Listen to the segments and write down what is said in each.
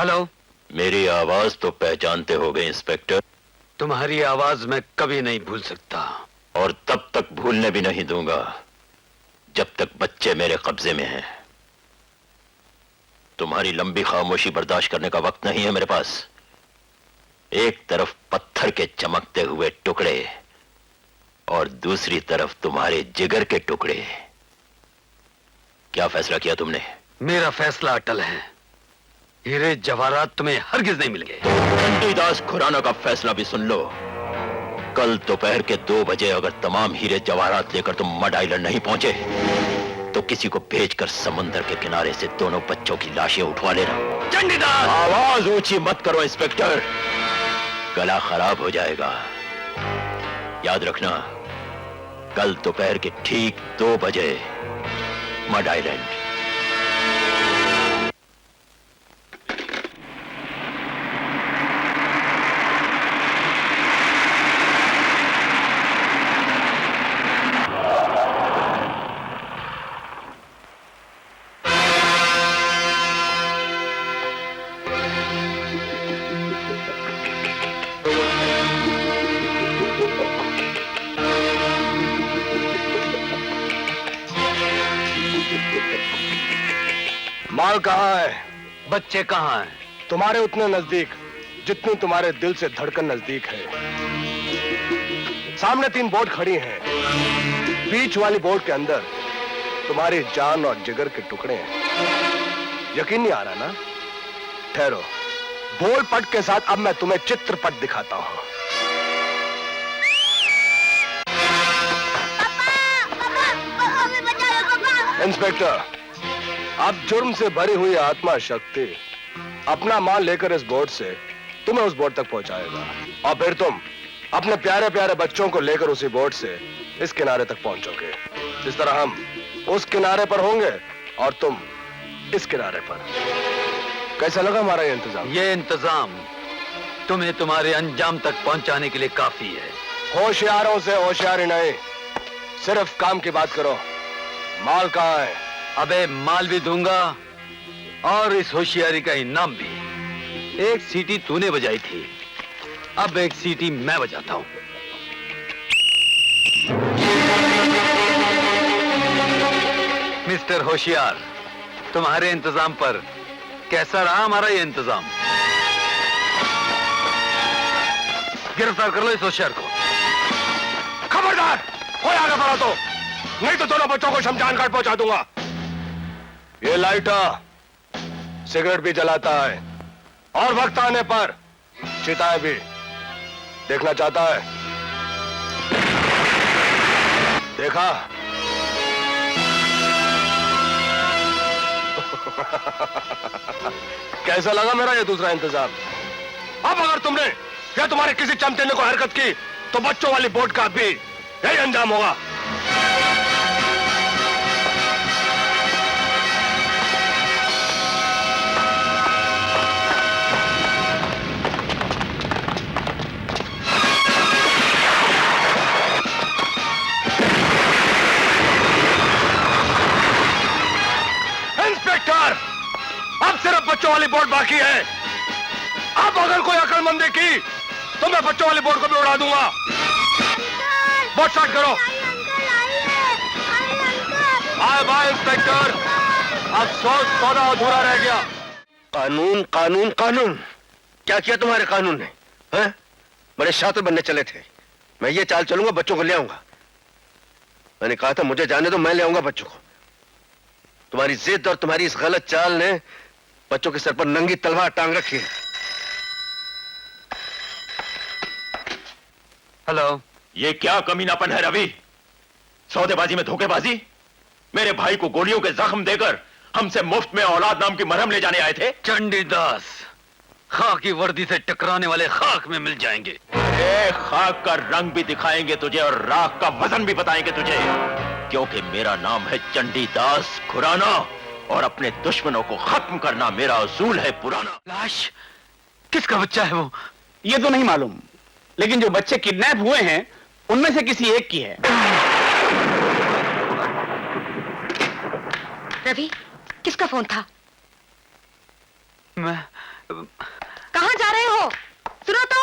Hello. मेरी आवाज तो पहचानते हो गए इंस्पेक्टर? तुम्हारी आवाज मैं कभी नहीं भूल सकता। और तब तक भूलने भी नहीं दूंगा जब तक बच्चे मेरे कब्जे में हैं। तुम्हारी लंबी खामोशी बर्दाश्त करने का वक्त नहीं है मेरे पास। एक तरफ पत्थर के चमकते हुए टुकड़े और दूसरी तरफ तुम्हारे जिगर के टुकड़े। क्या फैसला किया तुमने? मेरा फैसला अटल है। हीरे जवाहरात तुम्हें हरगिज नहीं मिलेंगे। चंडीदास खुराना का फैसला भी सुन लो। कल दोपहर के 2 बजे अगर तमाम हीरे जवाहरात लेकर तुम मड आइलैंड नहीं पहुंचे तो किसी को भेजकर समंदर के किनारे से दोनों बच्चों की लाशें उठवा लेना। चंडीदास! आवाज ऊंची मत करो इंस्पेक्टर, गला खराब हो जाएगा। याद रखना, कल दोपहर के ठीक 2 बजे मड आइलैंड। माल कहाँ है? बच्चे कहाँ हैं? तुम्हारे उतने नजदीक जितनी तुम्हारे दिल से धड़कन नजदीक है। सामने 3 बोट खड़ी हैं। बीच वाली बोट के अंदर तुम्हारी जान और जिगर के टुकड़े हैं। यकीन नहीं आ रहा ना? ठहरो, बोल पट के साथ अब मैं तुम्हें चित्रपट दिखाता हूं। इंस्पेक्टर, अब जुर्म से भरी हुई आत्मा शक्ति अपना माल लेकर इस बोट से तुम्हें उस बोट तक पहुंचाएगा और फिर तुम अपने प्यारे प्यारे बच्चों को लेकर उसी बोट से इस किनारे तक पहुंचोगे। इस तरह हम उस किनारे पर होंगे और तुम इस किनारे पर। कैसा लगा हमारा ये इंतजाम? ये इंतजाम तुम्हें तुम्हारे अंजाम तक पहुंचाने के लिए काफी है। होशियारों से होशियारी नहीं, सिर्फ काम की बात करो। माल कहाँ है? अबे माल भी दूंगा और इस होशियारी का इनाम भी। एक सीटी तूने बजाई थी, अब एक सीटी मैं बजाता हूं। मिस्टर होशियार, तुम्हारे इंतजाम पर कैसा रहा हमारा ये इंतजाम? गिरफ्तार कर लो इस होशियार को। खबरदार, कोई आगे बढ़ा तो नहीं तो दोनों बच्चों को शमशान घाट पहुंचा दूंगा। ये लाइटर सिगरेट भी जलाता है और वक्त आने पर चिताएं भी। देखना चाहता है? देखा? कैसा लगा मेरा ये दूसरा इंतजाम? अब अगर तुमने या तुम्हारे किसी चमचे ने कोई हरकत की तो बच्चों वाली बोट का भी यही अंजाम होगा। इंस्पेक्टर, अब सिर्फ बच्चों वाली बोट बाकी है। अब अगर कोई अक्लमंदी की तो मैं बच्चों वाली बोट को भी उड़ा दूंगा। बोट स्टार्ट करो। बाय बाय इंस्पेक्टर, अफसोस सौदा अधूरा रह गया। कानून कानून कानून, क्या किया तुम्हारे कानून ने? हैं? बड़े शातिर बनने चले थे। मैं ये चाल चलूंगा, बच्चों को ले आऊंगा। मैंने कहा था मुझे जाने दो, मैं ले आऊंगा बच्चों को। तुम्हारी जिद और तुम्हारी इस गलत चाल ने बच्चों के सर पर नंगी तलवार टांग रखी है। हेलो। ये क्या कमीनापन है रवि? सौदेबाजी में धोखेबाजी? मेरे भाई को गोलियों के जख्म देकर हमसे मुफ्त में औलाद नाम की मरहम ले जाने आए थे? चंडीदास, खाकी वर्दी से टकराने वाले खाक में मिल जाएंगे। खाक का रंग भी दिखाएंगे तुझे और राख का वजन भी बताएंगे तुझे, क्योंकि मेरा नाम है चंडीदास खुराना और अपने दुश्मनों को खत्म करना मेरा उसूल है पुराना। लाश किसका बच्चा है वो? ये तो नहीं मालूम, लेकिन जो बच्चे किडनैप हुए हैं उनमें से किसी एक की है। रवि, किसका फोन था? कहाँ जा रहे हो? सुनो तो।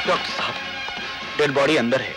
डॉक्टर साहब, डेड बॉडी अंदर है।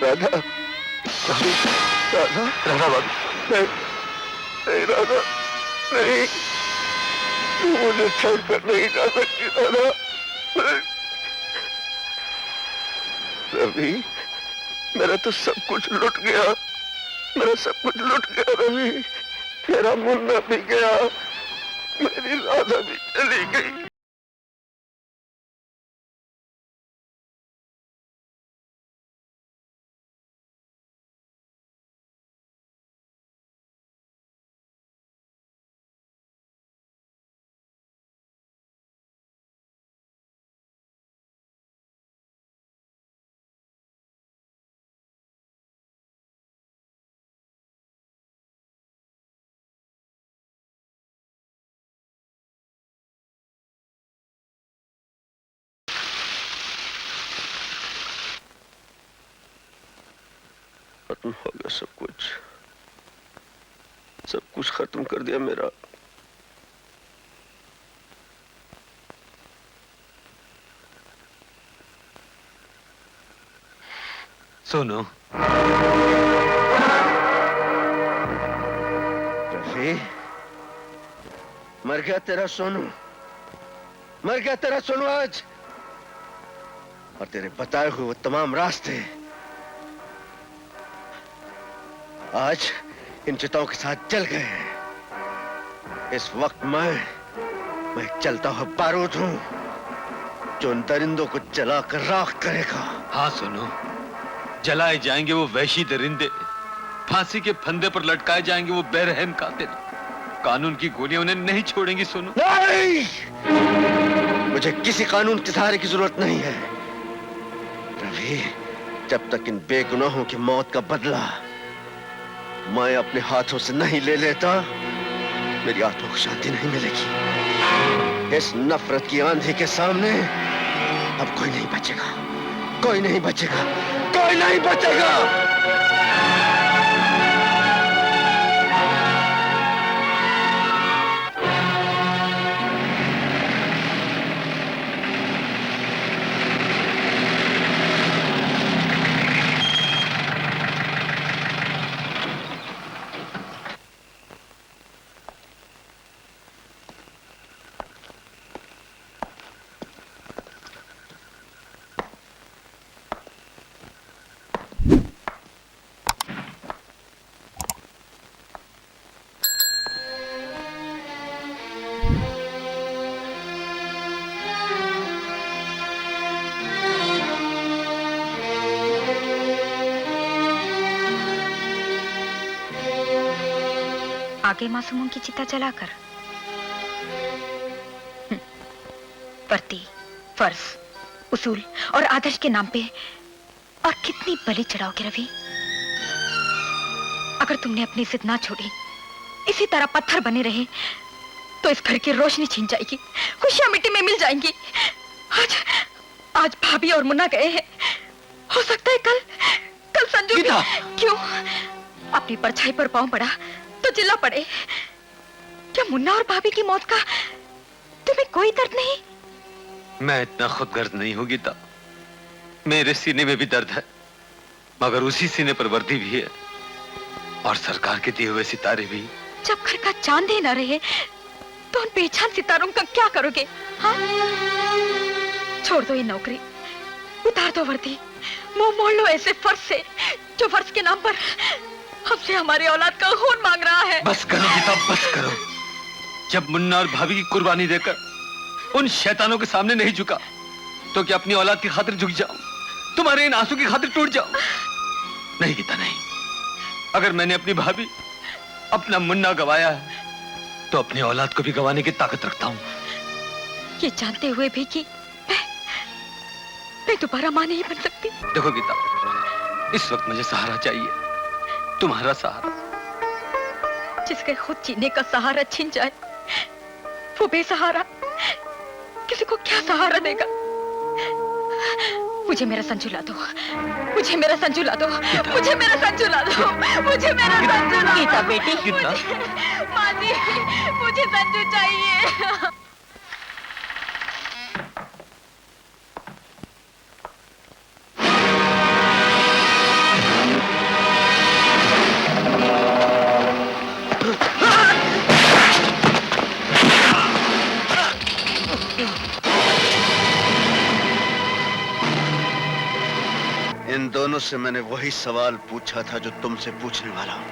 राधा, राधा, राधा बाबू, नहीं राधा, नहीं, तू मुझे छोड़कर नहीं जा सकती राधा। रवि, मेरा तो सब कुछ लुट गया, मेरा सब कुछ लुट गया रवि, मेरा मुन्ना भी गया, मेरी राधा भी चली गई। खत्म हो गया सब कुछ खत्म कर दिया मेरा। सोनू, रफी, मर गया तेरा सोनू, मर गया तेरा सोनू आज, और तेरे बताए हुए वो तमाम रास्ते आज इन चिताओं के साथ जल गए हैं। इस वक्त मैं चलता हुआ बारूद हूं जो उन दरिंदों को जलाकर राख करेगा। हाँ सोनू, जलाए जाएंगे वो वहशी दरिंदे, फांसी के फंदे पर लटकाए जाएंगे वो बेरहम कातिल। कानून की गोलियां उन्हें नहीं छोड़ेंगी सोनू। नहीं, मुझे किसी कानून के सहारे की जरूरत नहीं है रवि। जब तक इन बेगुनाहों की मौत का बदला मैं अपने हाथों से नहीं ले लेता, मेरी आत्मा को शांति नहीं मिलेगी। इस नफरत की आंधी के सामने अब कोई नहीं बचेगा, कोई नहीं बचेगा, कोई नहीं बचेगा। आगे मासूमों की चिता जलाकर वर्दी, फर्ज, उसूल और आदर्श के नाम पे और कितनी बलि चढ़ाओगे रवि? अगर तुमने अपनी जिद ना छोड़ी, इसी तरह पत्थर बने रहे, तो इस घर की रोशनी छीन जाएगी, खुशियां मिट्टी में मिल जाएंगी। आज भाभी और मुन्ना गए हैं, हो सकता है कल संजू भी। क्यों? अपनी परछाई पर पांव पड़ा तो चिल्ला पड़े। क्या मुन्ना और भाभी की मौत का तुम्हें कोई दर्द नहीं? मैं इतना खुदगर्ज नहीं हूं गीता। मेरे सीने में भी दर्द है, मगर उसी सीने पर वर्दी भी है और सरकार के दिए हुए सितारे भी। जब घर का चांद ही न रहे तो उन बेचान सितारों का क्या करोगे? हाँ? छोड़ दो ये नौकरी, उतार दो वर्दी, मुंह मोड़ लो ऐसे फर्ज से जो फर्ज के नाम पर हमसे हमारी औलाद का खून मांग रहा है। बस करो गीता, बस करो। जब मुन्ना और भाभी की कुर्बानी देकर उन शैतानों के सामने नहीं झुका, तो क्या अपनी औलाद की खातिर झुक जाऊं? तुम्हारे इन आंसू की खातिर टूट जाऊं? नहीं गीता, नहीं। अगर मैंने अपनी भाभी, अपना मुन्ना गवाया है, तो अपनी औलाद को भी गवाने की ताकत रखता हूं। ये जानते हुए भी कि मैं दोबारा मां नहीं बन सकती। देखो गीता, इस वक्त मुझे सहारा चाहिए, तुम्हारा सहारा। जिसके खुद जीने का सहारा छिन जाए, वो बेसहारा किसी को क्या सहारा देगा? मुझे मेरा संजू ला दो, मुझे मेरा संजू ला दो, मुझे मेरा संजू ला दो, मुझे मेरा संजू ला दो। गीता बेटी, माँ जी, मुझे संजू चाहिए। इन दोनों से मैंने वही सवाल पूछा था जो तुमसे पूछने वाला हूं।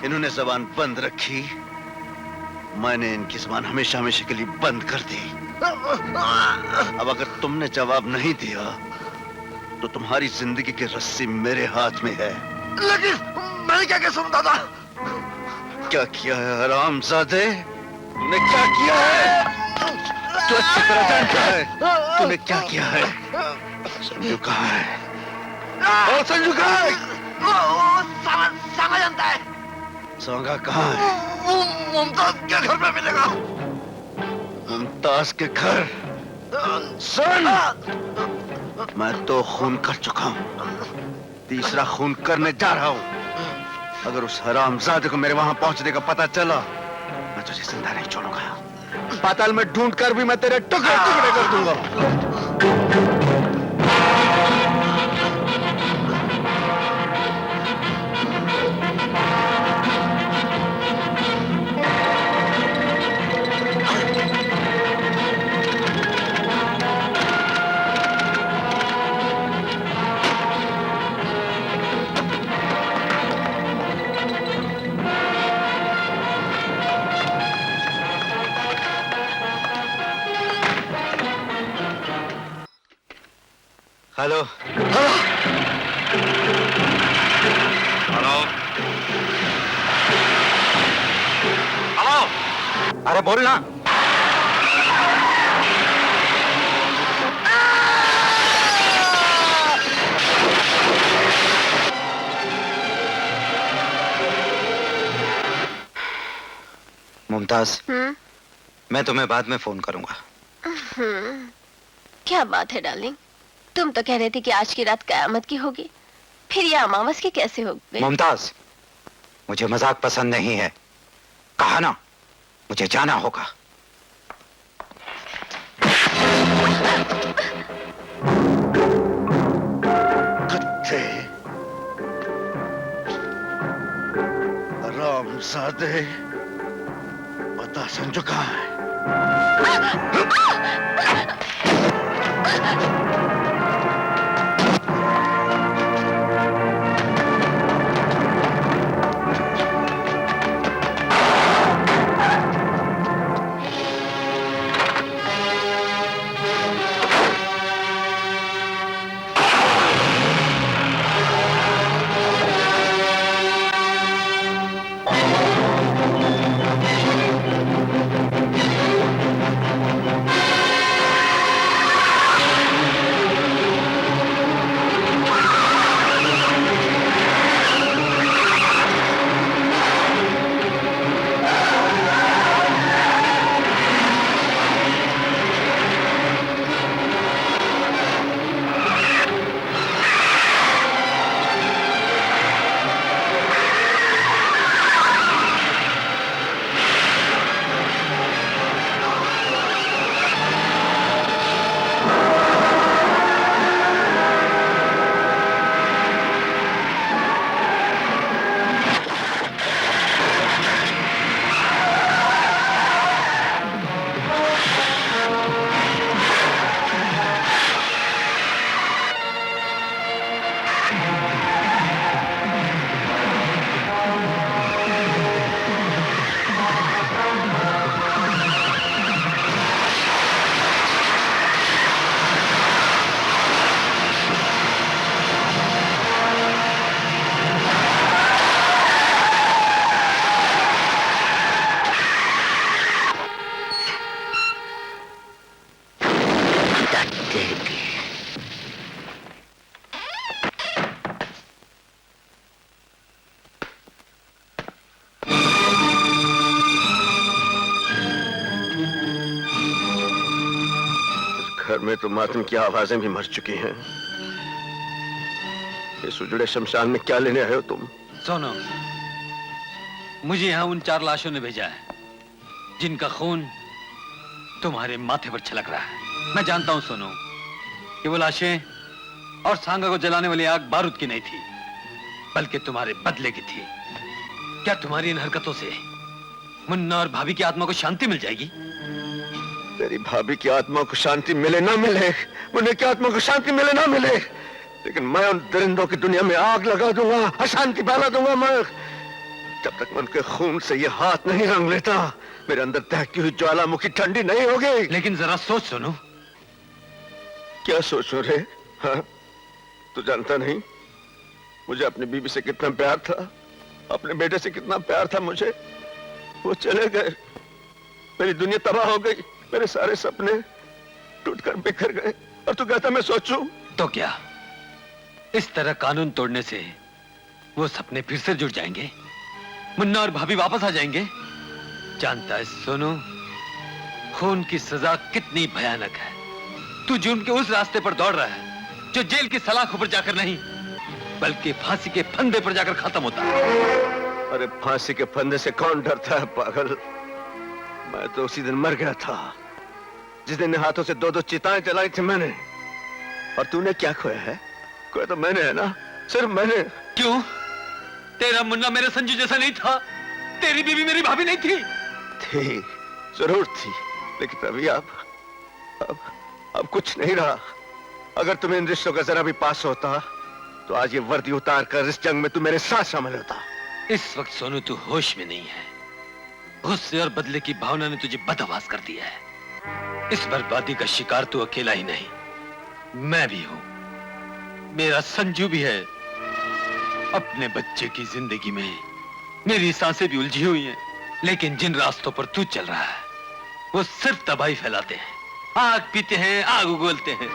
इन्होंने जबान बंद रखी, मैंने इनकी जबान हमेशा हमेशा के लिए बंद कर दी। अब अगर तुमने जवाब नहीं दिया तो तुम्हारी जिंदगी की रस्सी मेरे हाथ में है। लेकिन मैं क्या कह सकूं दादा? क्या किया है हरामजादे? तूने क्या किया है? तू अच्छी तरह जानता है तूने क्या किया है। संजू कहाँ है? और संजू कहाँ है? सांगा जानता है। सांगा कहाँ है? मुमताज के घर में मिलेगा। मुमताज के घर? सुन, मैं 2 खून कर चुका हूँ, तीसरा खून करने जा रहा हूँ। अगर उस हरामजादे को मेरे वहां पहुंचने का पता चला, मैं तुझे जिंदा नहीं छोड़ूंगा। पाताल में ढूंढ कर भी मैं तेरे टुकड़े टुकड़े कर दूंगा। Hello hello hello hello. अरे बोल ना। मुमताज, मैं तुम्हें बाद में फोन करूंगा। क्या बात है डार्लिंग? तुम तो कह रहे थे कि आज की रात कयामत की होगी, फिर ये अमावस की कैसे हो गई? मुमताज, मुझे मजाक पसंद नहीं है। कहा ना, मुझे जाना होगा। कुत्ते, हरामजादे, पता संजू कहाँ है? घर में तो मातम की आवाजें भी मर चुकी हैं। इस उजड़े शमशान में क्या लेने आए हो तुम? सोनो, मुझे यहाँ उन 4 लाशों ने भेजा है जिनका खून तुम्हारे माथे पर छलक रहा है। मैं जानता हूँ सोनो कि वो लाशें और सांगा को जलाने वाली आग बारूद की नहीं थी, बल्कि तुम्हारे बदले की थी। क्या तुम्हारी इन हरकतों से मुन्ना और भाभी की आत्मा को शांति मिल जाएगी? तेरी भाभी की आत्मा को शांति मिले ना मिले, मुन्ने की आत्मा को शांति मिले ना मिले, लेकिन मैं उन दरिंदों की दुनिया में आग लगा दूंगा, अशांति फैला दूंगा। मैं जब तक मैं उनके खून से ये हाथ नहीं रंग लेता, मेरे अंदर दहकती हुई ज्वालामुखी ठंडी नहीं होगी। लेकिन जरा सोच सुनो। क्या सोचो रे? हाँ, तू जानता नहीं मुझे अपनी बीवी से कितना प्यार था, अपने बेटे से कितना प्यार था मुझे। वो चले गए, मेरी दुनिया तबाह हो गई, मेरे सारे सपने टूटकर बिखर गए, और तू कहता मैं सोचूं? तो क्या इस तरह कानून तोड़ने से वो सपने फिर से जुड़ जाएंगे? मुन्ना और भाभी वापस आ जाएंगे? जानता है सोनू, खून की सजा कितनी भयानक है। तू जुर्म के उस रास्ते पर दौड़ रहा है जो जेल की सलाखों पर जाकर नहीं, बल्कि फांसी के फंदे पर जाकर खत्म होता है। अरे फांसी के फंदे से कौन डरता है पागल? मैं तो उसी दिन मर गया था जिस दिन हाथों से 2-2 चिताएं जलाई थी मैंने। और तूने क्या खोया है? खोया तो मैंने है ना, सिर्फ मैंने। क्यों? तेरा मुन्ना मेरे संजू जैसा नहीं था, तेरी बीवी मेरी भाभी नहीं थी। थी, जरूर थी, लेकिन अभी अब कुछ नहीं रहा। अगर तुम्हें इन रिश्तों का जरा भी पास होता तो आज ये वर्दी उतार कर इस जंग में तू मेरे साथ शामिल होता। इस वक्त सोनू तू होश में नहीं है। गुस्से और बदले की भावना ने तुझे बदहवास कर दिया है। इस बर्बादी का शिकार तू अकेला ही नहीं, मैं भी हूं, मेरा संजू भी है। अपने बच्चे की जिंदगी में मेरी सांसें भी उलझी हुई हैं, लेकिन जिन रास्तों पर तू चल रहा है वो सिर्फ तबाही फैलाते हैं, आग पीते हैं, आग उगलते हैं,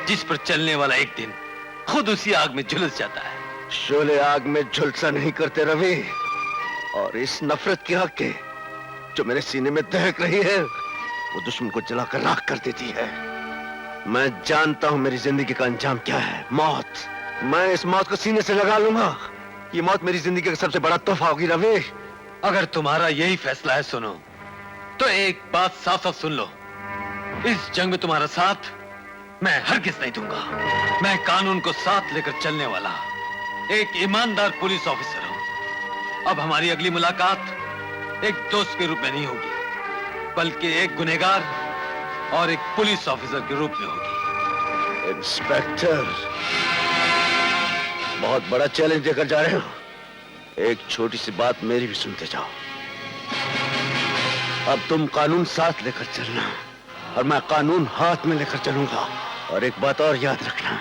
जिस पर चलने वाला एक दिन खुद उसी आग में झुलस जाता है। शोले आग में झुलसा नहीं करते रवि, और इस नफरत की आग के जो मेरे सीने में दहक रही है वो दुश्मन को जलाकर राख कर देती है। मैं जानता हूं मेरी जिंदगी का अंजाम क्या है, मौत। मैं इस मौत को सीने से लगा लूंगा। ये मौत मेरी जिंदगी का सबसे बड़ा तोहफा होगी रवि। अगर तुम्हारा यही फैसला है सुनो, तो एक बात साफ साफ सुन लो, इस जंग में तुम्हारा साथ मैं हरगिज नहीं दूंगा। मैं कानून को साथ लेकर चलने वाला एक ईमानदार पुलिस ऑफिसर हूं। अब हमारी अगली मुलाकात एक दोस्त के रूप में नहीं होगी, बल्कि एक गुनहगार और एक पुलिस ऑफिसर के रूप में होगी। इंस्पेक्टर, बहुत बड़ा चैलेंज देकर जा रहे हो। एक छोटी सी बात मेरी भी सुनते जाओ। अब तुम कानून साथ लेकर चलना और मैं कानून हाथ में लेकर चलूंगा। और एक बात और याद रखना,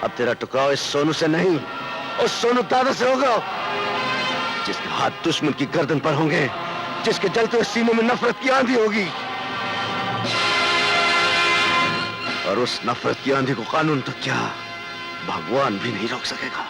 अब तेरा टुकराव इस सोनू से नहीं, उस सोनू दादा से होगा जिसके हाथ दुश्मन की गर्दन पर होंगे, जिसके जलते हुए सीने में नफरत की आंधी होगी। और उस नफरत की आंधी को कानून तो क्या, भगवान भी नहीं रोक सकेगा।